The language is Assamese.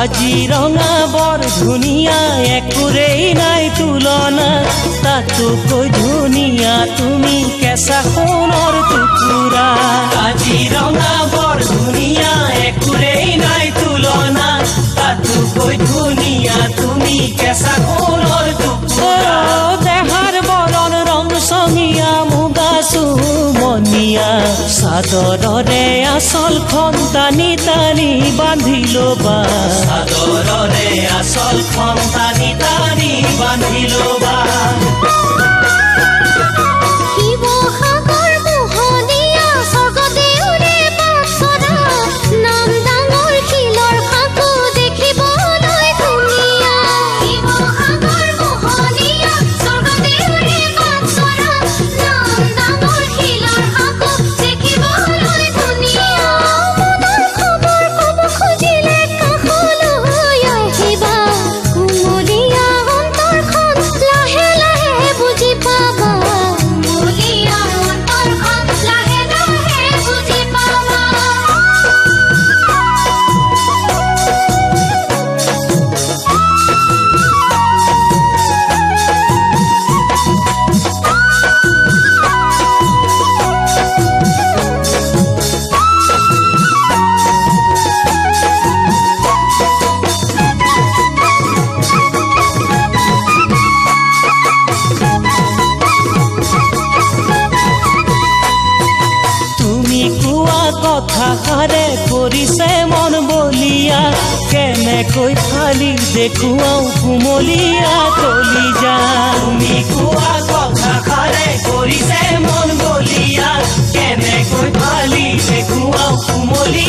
কাজিৰঙা বৰ ধুনীয়া একোৰেই নাই তুলনা তাতোকৈ ধুনীয়া তুমি কেঁচা সোণৰ টুকুৰা কাজিৰঙা বৰ ধুনীয়া একোৰেই নাই তুলনা তাতোকৈ ধুনীয়া তুমি কেঁচা সোণৰ টুকুৰা দেহাৰ বৰণ ৰং চঙীয়া মুগা চুমনীয়া চাদৰৰে আঁচলখন টানি টানি বান্ধি ল'বা চাদৰৰে আঁচলখন টানি টানি বান্ধি ল'বা কথাষাৰে কৰিছে মন বলিয়া কেনেকৈ ফালি দেখুৱাও কুমলীয়া কলিজা তুমি কোৱা কথাষাৰে কৰিছে মন বলিয়া কেনেকৈ ফালি দেখুৱাও কুমলীয়া